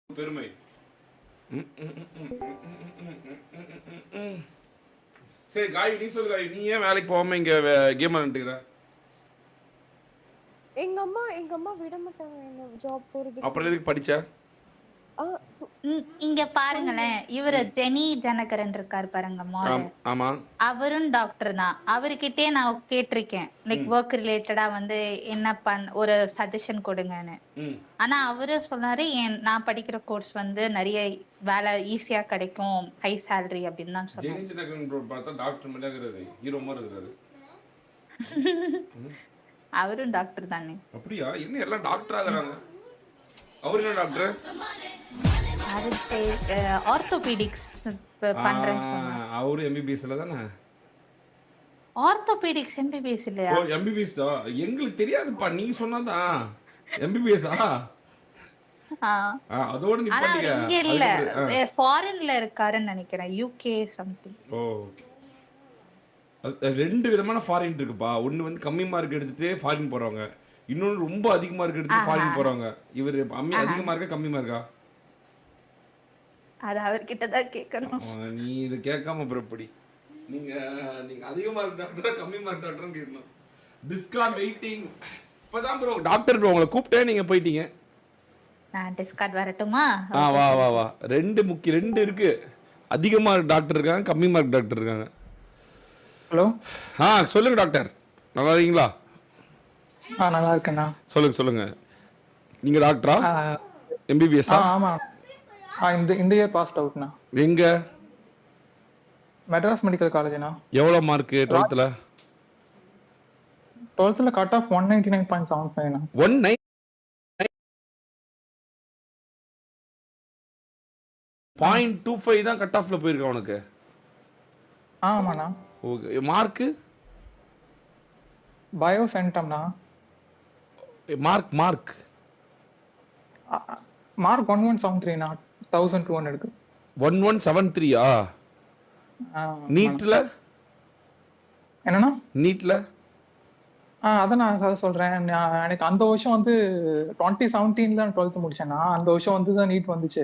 பெருமை. சரி காய், நீ சொல்லு காய், நீ ஏன் வேலைக்கு போகாம இங்க கேம் விளையாண்டுக்கிற? எங்க அம்மா விட மாட்டாங்க என்ன ஜாப் போறதுக்கு. அப்புறம் எதுக்கு படிச்ச? இங்க பாருங்களேன், இவரு ஜெனி ஜனகரன் இருக்காரு பாருங்க மாடல். ஆமா, அவரும் டாக்டர் தான். அவர்கிட்டயே நான் கேட்டிருக்கேன், லைக் ஒர்க் ரிலேட்டடா வந்து என்ன ஒரு சஜஷன் கொடுங்கன்னு. ஆனா அவரு சொன்னாரு, நான் படிக்கிற கோர்ஸ் வந்து நிறைய வேலை ஈஸியா கிடைக்கும், ஹை சேலரி அப்படின்னு தான் சொன்னாரு. ஜெனி ஜனகரன் பார்த்தா டாக்டர் மாதிரி இருக்கிறாரு, ஹீரோ மாதிரி இருக்கிறாரு. அவரும் டாக்டர் தானே. அப்படியா? என்ன எல்லாம் டாக்டர் ஆகுறாங்க? அவர் என்ன டாக்டர்? ஆர்த்தோபீடிக்ஸ் பண்றேன். அவரு எம்பிபிஎஸ்ல தானே? ஆர்த்தோபீடிக்ஸ் எம்பிபிஎஸ் இல்லையா? ஓ எம்பிபிஎஸ் தான். எங்களுக்கு தெரியாதுப்பா, நீ சொன்னாதான் எம்பிபிஎஸ்ஸா? அதோட நீ படிங்க. இங்க இல்ல, ஃபாரின்ல இருக்காருன்னு நினைக்கிறேன், யூகே சம்திங். ஓகே. ரெண்டு விதமான ஃபாரின் இருக்குப்பா. ஒன்னு வந்து கம்மி மார்க் எடுத்துட்டு ஃபாரின் போறவங்க, இன்னொன்னு ரொம்ப அதிக மார்க் எடுத்துட்டு ஃபாரின் போறவங்க. இவர் அதிக மார்க்கா கம்மி மார்க்கா? அது அவர்கிட்ட தான் கேட்கணும். நீ இது கேட்காம அப்புறம் எப்படி? நீங்க அதிக மார்க் டாக்டரா கம்மி மார்க் டாக்டர்னு கேட்கணும். Discord waiting. இப்பதான் ப்ரோ டாக்டர் ப்ரோ உங்களை கூப்பிட்டே நீங்க போயிட்டீங்க. நான் டிஸ்கார்ட் வரட்டுமா? வா வா வா. ரெண்டு இருக்கு. அதிக மார்க் டாக்டர் இருக்காங்க, கம்மி மார்க் டாக்டர் இருக்காங்க. ஹலோ. சொல்லுங்க டாக்டர், நல்லா இருக்கீங்களா? நல்லா இருக்கேண்ணா. சொல்லுங்க. நீங்க டாக்டரா? எம்பிபிஎஸ்ஸா? ஆமா. இந்த இயர் பாஸ்ட் அவுட்ண்ணா. எங்க? மெட்ராஸ் மெடிக்கல் காலேஜ்ண்ணா. எவ்வளவு mark 12th? 12th cut off 199.75ண்ணா. 109.25 தான் கட் ஆஃப்ல போயிருக்கு உனக்கு? ஆமாண்ணா. ஓகே. மார்க்? பயோ சென்டம்ண்ணா. மார்க் 1173ண்ணா. 1200 இருக்கு. 1173ஆ? நீட்ல என்னண்ணா? நீட்ல அதான் நான் சொல்றேன். எனக்கு அந்த வருஷம் வந்து 2017 தான் 12th முடிச்சேன்னா, அந்த வருஷம் வந்து தான் நீட் வந்துச்சு.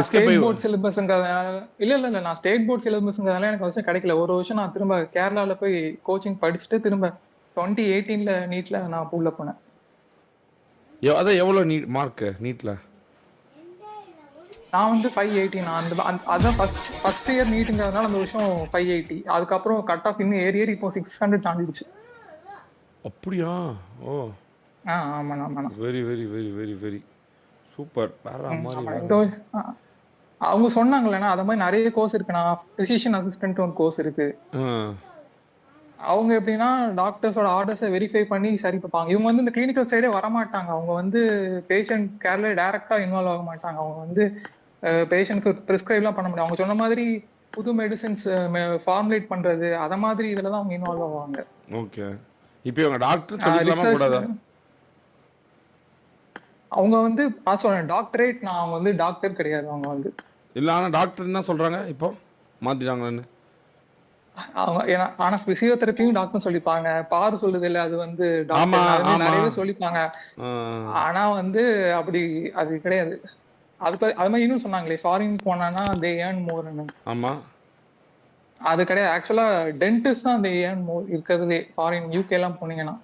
ஸ்டேட் போர்ட் சிலபஸ்ங்கிறதுனால இல்ல நான் ஸ்டேட் போர்ட் சிலபஸ்ங்கிறதுனால எனக்கு வருஷம் கிடைக்கல. ஒரு வருஷம் நான் திரும்ப கேரளால போய் கோச்சிங் படிச்சுட்டு திரும்ப 2018 நீட்ல நான் உள்ள போனேன். அதான் எவ்வளவு நீட் மார்க் நீட்ல? நான் வந்து 580. நான் அதான் ஃபர்ஸ்ட் இயர் நீட்டுங்கிறதுனால அந்த வருஷம் 580. அதுக்கப்புறம் கட் ஆஃப் இன்னும் ஏறி இப்போ 600 தாண்டிடுச்சு. அப்படியா? ஓ ஆமாண்ணா. Very very very very very super. அவங்க சொன்னாங்களேண்ணா, அது மாதிரி நிறைய கோர்ஸ் இருக்குண்ணா. பிசிஷியன் அசிஸ்டன்ட் ஒரு கோர்ஸ் இருக்கு. அவங்க எப்படின்னா டாக்டர்ஸோட ஆர்டர்ஸை வெரிஃபை பண்ணி சரி பார்ப்பாங்க. இவங்க வந்து இந்த கிளினிக்கல் சைடே வரமாட்டாங்க. அவங்க வந்து பேஷண்ட் கேர்ல டைரக்டா இன்வால்வ் ஆக மாட்டாங்க. அவங்க வந்து பேஷண்ட்க்கு ப்ரிஸ்கிரைப்லாம் பண்ண முடியும். அவங்க சொன்ன மாதிரி புது மெடிசின்ஸ் ஃபார்முலேட் பண்றது, அத மாதிரி இதுல தான் அவங்க இன்வால்வ் ஆவாங்க. ஓகே. இப்போ இவங்க டாக்டர் சொல்லிக்கலாமா கூடாதா? அவங்க வந்து டாக்டரேட், நான் அவங்க வந்து டாக்டர் கிடையாது. அவங்க வந்து இல்ல, ஆனா டாக்டர் தான் சொல்றாங்க, இப்போ மாத்திட்டாங்கன்னு. அவங்க ஆனா பிசியோதெரபியும் டாக்டர் சொல்லிப்பாங்க. பாரு சொல்லுது இல்ல, அது வந்து டாக்டர் நிறைய சொல்லிப்பாங்க. ஆனா வந்து அப்படி அது கிடையாது. அது மாதிரி இன்னும் சொன்னாங்களே, ஃபாரின் போனானா they earn moreன்னு. ஆமா, அது கிடையாது. ஆக்சுவலா டென்டிஸ்ட் தான் they earn more இருக்கிறதுலே ஃபாரின் யூகே எல்லாம் போனீங்கன்னா.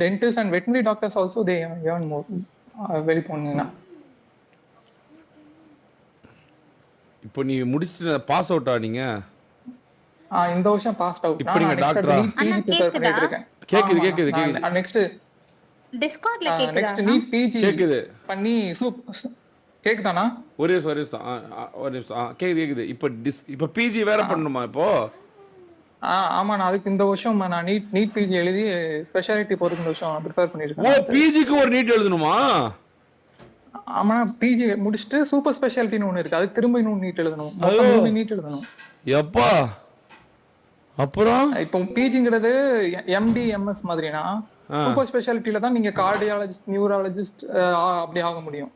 Dentist and veterinary doctors also they earn more வெளி போனீங்கன்னா. இப்போ நீ முடிச்சிட்டு பாஸ் அவுட்டா நீங்க? இந்த வருஷம் பாஸ் அவுட். இப்போ நீங்க டாக்டரா? பிஜி ப்ரிப்பேர் பண்ணிட்டு இருக்கேன். கேக்குது. நெக்ஸ்ட் டிஸ்கார்ட்ல கேக்குதா? நெக்ஸ்ட் நீட் பிஜி கேக்குது பண்ணி கேக்குதானா? ஒரே நிமிஷம். கேக்குது. இப்போ பிஜி வேற பண்ணணுமா இப்போ? ஆமா, நான் அதுக்கு இந்த வருஷம் நான் நீட் பிஜி எழுதி ஸ்பெஷாலிட்டி போறதுக்கு இந்த வருஷம் ப்ரிப்பேர் பண்ணிருக்கேன். ஓ, பிஜிக்கு ஒரு நீட் எழுதணுமா? ஆமா, பிஜி முடிச்சிட்டு சூப்பர் ஸ்பெஷாலிட்டின்னு ஒண்ணு இருக்கு, அதுக்கு திரும்ப இன்னும் நீட் எழுதணும். மொத்தம் 3 நீட் எழுதணும். எப்பா? அப்புறம் இப்போ பிஜிங்கிறது எம்டி எம்எஸ் மாதிரினா, சூப்பர் ஸ்பெஷாலிட்டில தான் நீங்க கார்டியாலஜிஸ்ட், நியூராலஜிஸ்ட் அப்படி ஆக முடியும்.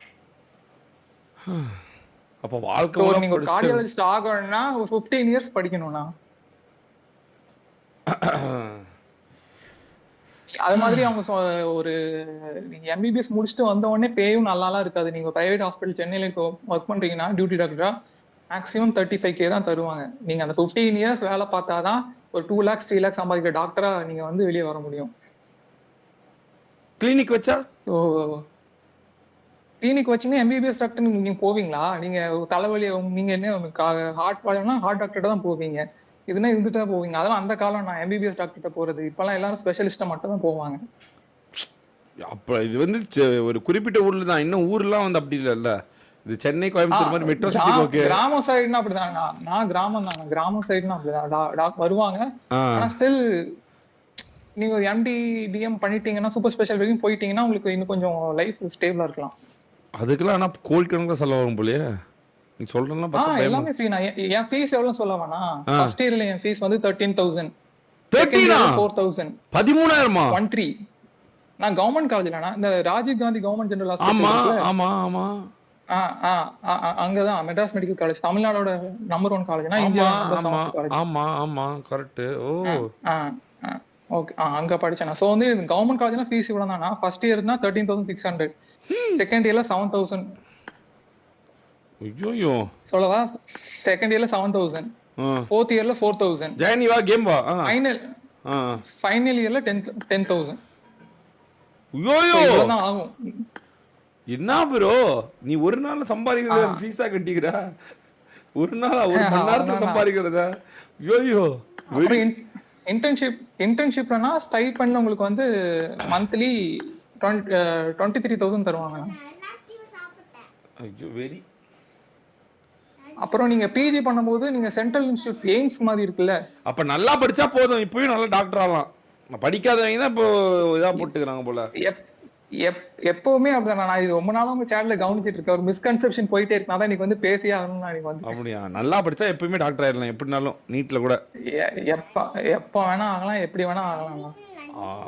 அப்ப வாழ்க்கை நீங்க கார்டியாலஜிஸ்ட் ஆகணும்னா 15 இயர்ஸ் படிக்கணும்னா. அது மாதிரி அவங்க ஒரு நீங்க எம்பிபிஎஸ் முடிச்சுட்டு வந்த உடனே பேயும் நல்லாலாம் இருக்காது. நீங்க பிரைவேட் ஹாஸ்பிட்டல் சென்னையில இப்போ ஒர்க் பண்றீங்கன்னா டியூட்டி டாக்டரா மேக்ஸிமம் 35K தான் தருவாங்க. நீங்க அந்த 15 இயர்ஸ் வேலை பார்த்தாதான் ஒரு 2 lakhs 3 lakhs சம்பாதிக்கிற டாக்டரா நீங்க வந்து வெளியே வர முடியும். கிளினிக் வச்சா ஸோ கிளினிக் வச்சுன்னா எம்பிபிஎஸ் டாக்டர் நீங்க போவீங்களா? நீங்க தலைவலி நீங்க என்ன ஹார்ட் ப்ராப்ளம்னா ஹார்ட் டாக்டர் தான் போவீங்க. இதுனா இருந்துட்டு தான் போவீங்க. அதெல்லாம் அந்த காலம் நான் எம்பிபிஎஸ் டாக்டர்கிட்ட போறது. இப்பெல்லாம் எல்லாரும் ஸ்பெஷலிஸ்ட்டா மட்டும் தான் போவாங்க. அப்ப இது வந்து ஒரு குறிப்பிட்ட ஊர்ல தான், இன்னும் ஊர்லாம் வந்து அப்படி இல்லைல்ல. இது சென்னை கோயம்புத்தூர் மாதிரி மெட்ரோ சிட்டி. ஓகே, கிராம சைடுனா அப்படிதான். நான் கிராமம் தான். கிராம சைடுனா அப்படிதான் வருவாங்க. ஆனா ஸ்டில் நீங்க ஒரு எம்டி டிஎம் பண்ணிட்டீங்கன்னா சூப்பர் ஸ்பெஷல் வரைக்கும் போயிட்டீங்கன்னா உங்களுக்கு இன்னும் கொஞ்சம் லைஃப் ஸ்டேபிளா இருக்கலாம். அதுக்கெல்லாம் ஆனா கோடிக்கணக்கில் செலவு வரும் போலயே. நீ சொல்றேன்னா எல்லாமே ஃப்ரீ. நான் என் ஃபீஸ் எவ்வளவு சொல்ல வேணா. ஃபர்ஸ்ட் இயர்ல என் ஃபீஸ் வந்து 13,000. 4,000. 13,000 13. நான் கவர்மெண்ட் காலேஜ்ல இந்த ராஜீவ் காந்தி கவர்மெண்ட் ஜெனரல் ஆமா ஹாஸ்பிடல். ஆமா ஆமா அங்கதான் மெட்ராஸ் மெடிக்கல் காலேஜ், தமிழ்நாடோட நம்பர் 1 காலேஜ்னா இந்தியா காலேஜ். ஆமா ஆமா கரெக்ட். ஓ ஓகே, அங்க படிச்சேன். சோ வந்து கவர்மெண்ட் காலேஜ்னா ஃபீஸ் இவ்வளவு தானா. ஃபர்ஸ்ட் இயர்னா 13,600. செகண்ட் இயர்ல 7,000. ஐயோ சொல்லவா? செகண்ட் இயர்ல 7,000. ஃபோர்த் இயர்ல 4,000. ஜானி வா கேம் வா. ஃபைனல் இயர்ல 10,000. ஐயோ இதெல்லாம் ஆகும். என்ன ப்ரோ நீ ஒரு நாள்ல சம்பாதிக்கிறத ஃபீஸா கட்டிக்கிறா? ஒரு நாளா ஒரு மணி நேரத்துல சம்பாதிக்கிறதா? ஐயோ இன்டர்ன்ஷிப்னா ஸ்டைபண்ட் உங்களுக்கு வந்து மந்த்லி 23,000 தருவாங்க. ஐயோ வெரி. அப்புறம் நீங்க பிஜி பண்ணும்போது நீங்க சென்ட்ரல் இன்ஸ்டிடியூட்ஸ் எய்ம்ஸ் மாதிரி இருக்குல்ல, அப்ப நல்லா படிச்சா போதும். இப்பயும் நல்லா டாக்டர் ஆகலாம். படிக்காதவங்க தான் இப்போ இதா போட்டுக்கிறாங்க போல. எப்பவுமே அப்படிதான். நான் இது ரொம்ப நாளா உங்க சேனல்ல கவனிச்சிட்டு இருக்கேன். ஒரு மிஸ்கன்செப்ஷன் போயிட்டே இருக்கு. அதான் நீங்க வந்து பேசியே ஆகணும். நான் வந்து அப்படியா? நல்லா படிச்சா எப்பவுமே டாக்டர் ஆயிடலாம். எப்படினாலும் நீட்ல கூட எப்ப வேணா ஆகலாம், எப்படி வேணா ஆகலாம்.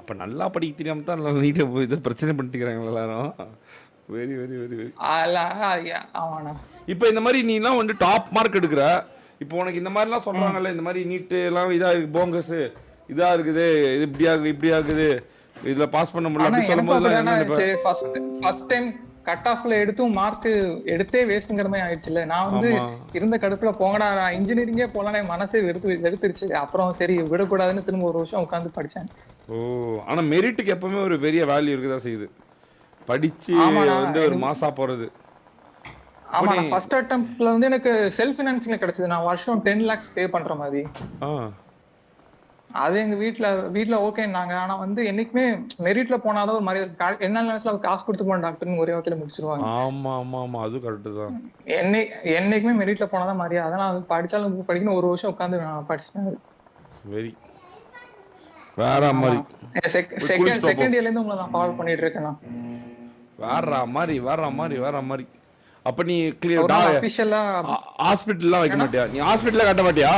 அப்ப நல்லா படிக்க தெரியாம தான் நீட்டை இதை பிரச்சனை பண்ணிக்கிறாங்க எல்லாரும். Very very very very. இப்போ இந்த மாதிரி நீலாம் வந்து டாப் மார்க் எடுக்கிற. இப்போ உனக்கு இந்த மாதிரிலாம் சொல்றாங்கல்ல, இந்த மாதிரி நீட்டு எல்லாம் இதா இருக்கு, போங்கஸ் இதா இருக்குது, இது இப்படி ஆகுது, இதுல பாஸ் பண்ண முடியல சொல்லும்போது ஃபர்ஸ்ட் டைம் கட் ஆஃப்ல எடுத்தும் மார்க் எடுத்தே வேஸ்ட்ங்கிற மாதிரி ஆயிடுச்சுல்ல. நான் வந்து இருந்த கடுப்புல போங்கடா நான் இன்ஜினியரிங்கே போலாம் என் மனசே வெறுத்துருச்சு. அப்புறம் சரி விடக்கூடாதுன்னு திரும்ப ஒரு வருஷம் உட்காந்து படிச்சேன். ஓ ஆனா மெரிட்டுக்கு எப்பவுமே ஒரு பெரிய வேல்யூ இருக்குதான் செய்யுது. படிச்சு வந்து ஒரு மாசா போறது. ஆமா, நான் ஃபர்ஸ்ட் அட்டெம்ப்ட்ல வந்து எனக்கு செல்ஃப் ஃபைனான்சிங்ல கிடைச்சது. நான் வருஷம் 10 lakhs பே பண்ற மாதிரி. அது எங்க வீட்ல ஓகேன்னாங்க. ஆனா வந்து என்னைக்குமே மெரிட்ல போனாதான் ஒரு மாதிரி என்ன நினைச்சல காசு கொடுத்து போன டாக்டர்னு ஒரே வார்த்தையில முடிச்சிருவாங்க. ஆமா ஆமா ஆமா அது கரெக்ட் தான். என்னைக்குமே மெரிட்ல போனாதான் மாதிரியா. அதான் நான் படிச்சாலும் படிக்கணும் ஒரு வருஷம் உட்காந்து நான் படிச்சேன். வெரி வேற மாதிரி. செகண்ட் இயர்ல இருந்து உங்களை நான் ஃபாலோ பண்ணிட்டு இருக்கேன். வேற மாதிரி. அப்ப நீ கிளியர் ஆபீஷியலா ஹாஸ்பிடல்லாம் வைக்க மாட்டியா? நீ ஹாஸ்பிடல்ல கட்ட மாட்டியா?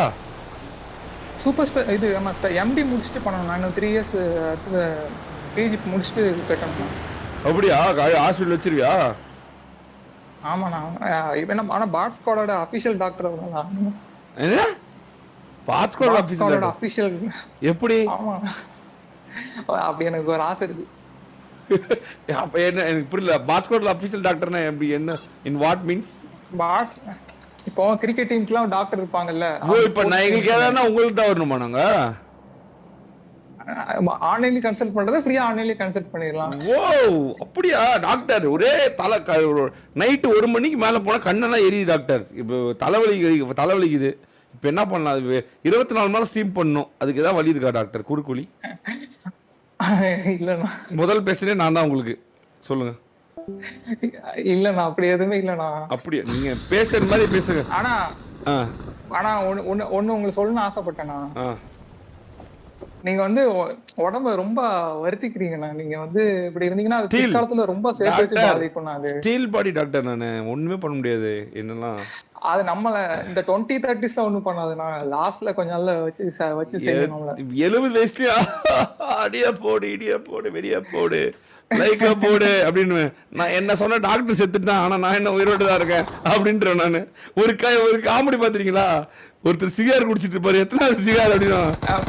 சூப்பர் இது எம்டி முடிச்சுட்டு பண்ணணும். நான் 3 years பிஜி முடிச்சுட்டு கட்டணும். அப்படியா? ஹாஸ்பிடல் வச்சிருவியா? ஆமாண்ணா. இப்போ ஆனா பாட் ஸ்குவாடோட அபிஷியல் டாக்டர் வரலாம். என்ன பாட் ஸ்குவாடோட அபிஷியல் எப்படி? ஆமா அப்படி எனக்கு ஒரு ஆசை இருக்கு. அப்ப என்ன எனக்கு புரியல. பாட் ஸ்குவாடோட அபிஷியல் டாக்டர்னா எப்படி? என்ன இன் வாட் மீன்ஸ்? பாட் இப்போ கிரிக்கெட் டீம்க்குலாம் டாக்டர் இருப்பாங்கல்ல. இப்போ நான் எங்களுக்கு ஏதாவது உங்களுக்கு தான் வரணுமா? நாங்க ஆன்லைன்ல கன்சல்ட் பண்றத ஃப்ரீயா ஆன்லைன்ல கன்சல்ட் பண்ணிடலாம். ஓ அப்படியா? டாக்டர் ஒரே நைட்டு 1 மணிக்கு மேல போனா கண்ணெல்லாம் எரியுது டாக்டர். இப்போ தலைவலிக்குது. இப்போ என்ன பண்ணலாம்? 24 மணி நேரம் ஸ்டீம் பண்ணணும். அதுக்கு ஏதாவது வழி இருக்கா டாக்டர்? குறுக்குழி இல்லண்ணா. முதல் பேசுறேன் நான் தான் உங்களுக்கு. சொல்லுங்க. இல்லண்ணா அப்படி எதுவுமே இல்லண்ணா. அப்படியே நீங்க பேசுற மாதிரி பேசுங்க. ஆனா ஒண்ணு உங்களுக்கு சொல்லணும்னு ஆசைப்பட்டேண்ணா. நீங்க வந்து உடம்ப ரொம்ப வருத்திக்கிறீங்கண்ணா. நீங்க வந்து இப்படி இருந்தீங்கன்னா அது பிற்காலத்துல ரொம்ப சேர்த்து பாதிக்கும். அது ஸ்டீல் பாடி டாக்டர். நானு ஒண்ணுமே பண்ண முடியாது. என்னெல்லாம் அது நம்மள இந்த 20-30s ஒண்ணும் பண்ணாதுண்ணா. லாஸ்ட்ல கொஞ்ச நாள்ல வச்சு செய்யணும்ல. 70 வயசுலயா அடியா போடு இடியா போடு வெடியா போடு லைக்கா போடு அப்படின்னு நான் என்ன சொன்ன. டாக்டர் செத்துட்டான் ஆனா நான் என்ன உயிரோடு தான் இருக்கேன் அப்படின்றேன் நானு. ஒரு காமெடி பாத்துறீங்களா? ஒருத்தர் சிகார் குடிச்சிட்டு இருப்பாரு. எத்தனாவது சிகார் அப்படின்னா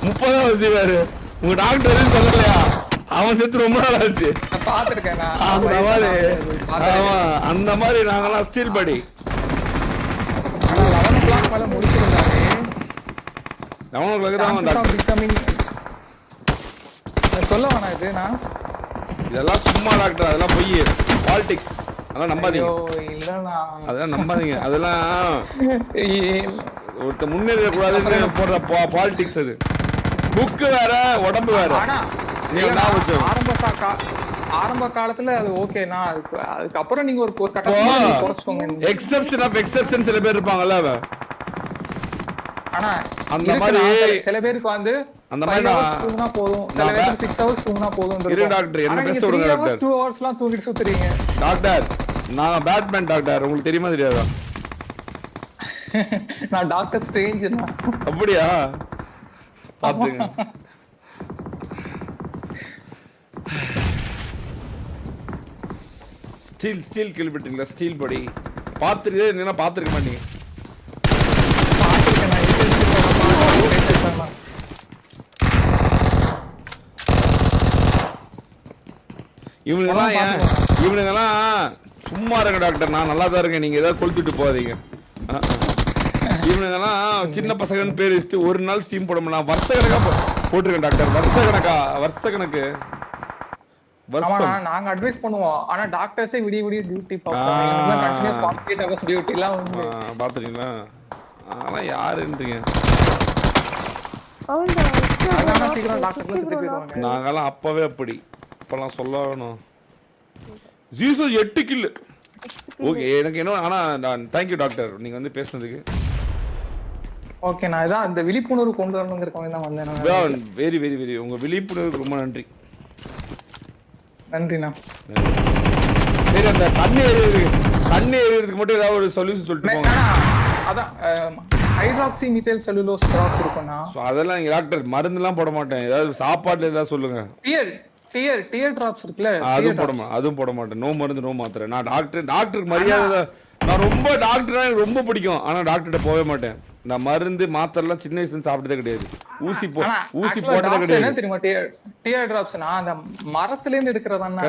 30வது சிகார். உங்க டாக்டர் எதுவும் சொல்லலையா? அவன் செத்து ரொம்ப நாள் ஆச்சு. நான் பாத்திருக்கேன் நான். அந்த மாதிரி ஆமா, அந்த மாதிரி நாங்கெல்லாம் ஸ்டீல் படி. ஆனா 11 o'clock மேல முடிச்சிருந்தாரு. அவனுக்கு தான் becoming சொல்ல வேணாம் இது நான். இதெல்லாம் சும்மா டாக்டர், அதெல்லாம் பொய், பாலிடிக்ஸ், அதெல்லாம் நம்பாதீங்க. இல்லண்ணா அதெல்லாம் நம்பாதீங்க, அதெல்லாம் ஒருத்த முன்னேற கூடாதுன்னு போடுற பாலிடிக்ஸ். அது புக்கு வேற உடம்பு வேற. ஆனா ஆரம்ப காலத்துல அது ஓகேண்ணா. அதுக்கப்புறம் நீங்க ஒரு கட்டத்துல குறைச்சுக்கோங்க. எக்ஸெப்ஷன் ஆஃப் எக்ஸெப்ஷன் சில பேர் இருப்பாங்கல்ல. ஆனா அந்த மாதிரி சில பேருக்கு வந்து அந்த மாதிரி தூங்கினா போதும், சில பேருக்கு 6 hours தூங்கினா போதும். இரு டாக்டர், என்ன பேச விடுங்க டாக்டர். 2 hoursலாம் தூங்கிட்டு சுத்துறீங்க டாக்டர். நான் பேட்மேன் டாக்டர், உங்களுக்கு தெரியுமா தெரியாதா? நான் டாக்டர் ஸ்ட்ரேஞ்ச்னா. அப்படியா? பாத்துங்க. ஸ்டீல் கேள்விப்பட்டீங்களா? ஸ்டீல் படி பாத்துருக்கே, நீங்க பாத்துருக்க மாட்டீங்க. இவனுங்கெல்லாம் சும்மா இருங்க டாக்டர், நான் நல்லா தான் இருக்கேன், நீங்க ஏதாவது கொளுத்துட்டு போகாதீங்க. இவனுங்கெல்லாம் சின்ன பசங்கன்னு பேர் வச்சுட்டு ஒரு நாள் ஸ்டீம் போட முடியல. வருஷ கணக்கா போட்டிருக்கேன் டாக்டர், வருஷ கணக்கு. நாங்க அட்வைஸ் பண்ணுவோம், ஆனா டாக்டர்ஸே விடிய டியூட்டி பார்ப்பாங்க. கண்டினியூஸ் 48 hours டியூட்டி எல்லாம் வந்து பாத்துறீங்களா? அதெல்லாம் யாருன்றீங்க? நாங்கெல்லாம் அப்பவே அப்படி, இப்பெல்லாம் சொல்ல வேணும். ஜீசோ 8 கில். ஓகே, எனக்கு என்ன, ஆனா நான் தேங்க்யூ டாக்டர், நீங்க வந்து பேசுனதுக்கு. ஓகே, நான் இதான் இந்த விழிப்புணர்வு கொண்டு வரணுங்கிறதுக்காக தான் வந்தேன். வெரி வெரி வெரி, உங்க விழிப்புணர்வுக்கு ரொம்ப நன்றி. நன்றிண்ணா. சரி, அந்த கண்ணு எறியறதுக்கு மட்டும் ஏதாவது ஒரு சொல்யூஷன் சொல்லிட்டு போங்க. அதான் ஹைட்ராக்சி மீథைல் செல்லுலோஸ் ட்ராப்ஸ் இருக்கும்னா, சோ அதெல்லாம் நீங்க டாக்டர் மருந்துலாம் போட மாட்டேன், ஏதாவது சாப்பாட்டுல ஏதாவது சொல்லுங்க. டியர் டிராப்ஸ் இருக்குல, அதுவும் போட மாட்டேன். நோ மருந்து நோ மாத்திரை. நான் டாக்டருக்கு மரியாதை, நான் ரொம்ப டாக்டர் எனக்கு ரொம்ப பிடிக்கும், ஆனா டாக்டர்கிட்ட போவே மாட்டேன். நான் மருந்து மாத்திரைலாம் சின்ன வயசுல சாப்பிட்டதே கிடையாது. ஊசி போட்டதே கிடையாது. என்ன தெரியுமா டியர் டிராப்ஸ்னா அந்த மரத்துல இருந்து எடுக்கிறதானா?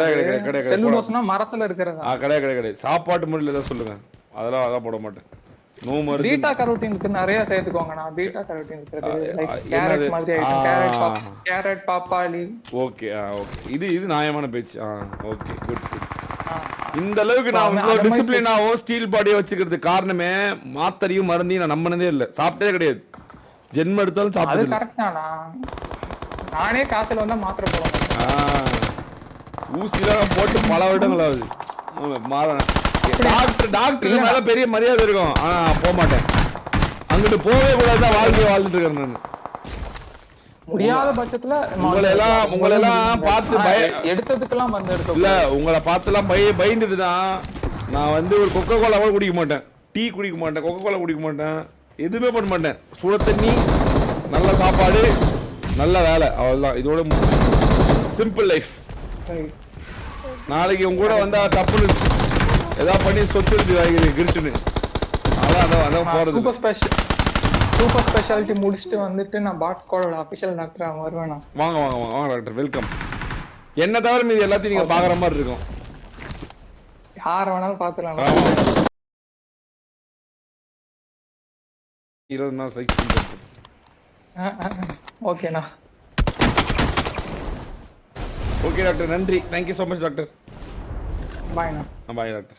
செல்லுலோஸ்னா மரத்துல இருக்கிறதா? கிடையாது. சாப்பாட்டு முறையில ஏதாவது சொல்லுங்க, அதெல்லாம் போட மாட்டேன். நோ மருந்து. பீட்டா கரோட்டினுக்கு நிறைய சேர்த்துக்கோங்கண்ணா. பீட்டா கரோட்டின் இருக்குது, லைக் கேரட் மாதிரி ஐட்டம், கேரட் பாப்பாளி. ஓகே ஓகே, இது நியாயமான பேச்சு. Okay, good. இந்த அளவுக்கு நான் இவ்வளவு டிசிப்ளினாவும் ஸ்டீல் பாடியை வச்சுக்கிறது காரணமே மாத்திரையும் மருந்தையும் நான் நம்பினதே இல்லை, சாப்பிட்டதே கிடையாது. ஜென்மம் எடுத்தாலும் சாப்பிட்டது. அது கரெக்ட் தானா? நானே காய்ச்சல் வந்தா மாத்திரை போட மாட்டேன். ஊசிலாம் போட்டு பல வருடங்கள் ஆகுது. டாக்டர் மேல பெரிய மரியாதை இருக்கும், ஆனா போக மாட்டேன். அங்கிட்டு போகவே கூடாதுதான் வாழ்ந்துட்டு இருக்கேன் நான். முடியாத பட்சத்துல உங்களை எல்லாம் பார்த்து எடுத்ததுக்கெல்லாம் வந்து எடுத்தோம் இல்ல, உங்களை பார்த்துலாம் பயந்துட்டு தான் நான் வந்து ஒரு கொக்கோ கோலா கூட குடிக்க மாட்டேன், டீ குடிக்க மாட்டேன், கொக்கோ கோலா குடிக்க மாட்டேன், எதுவுமே பண்ண மாட்டேன். சுட தண்ணி, நல்ல சாப்பாடு, நல்ல வேலை, அவ்வளவுதான். இதோட சிம்பிள் லைஃப். நாளைக்கு உங்க கூட வந்தா தப்புன்னு ஏதாவது பண்ணி சொத்து கிரிட்டுன்னு அதான் போறது. சூப்பர் ஸ்பெஷாலிட்டி முடிச்சுட்டு வந்துட்டு நான் பாட் ஸ்குவாடோட அபிஷியல் டாக்டரா வருவேனா? வாங்க டாக்டர், வெல்கம். என்ன தவிர மீது எல்லாத்தையும் நீங்க பாக்குற மாதிரி இருக்கும். யார வேணாலும் பாத்துக்கலாம். 20 நாள் ஸ்ட்ரைக். ஓகேண்ணா. ஓகே டாக்டர், நன்றி. Thank you so much doctor. பாய்ண்ணா. Bye doctor.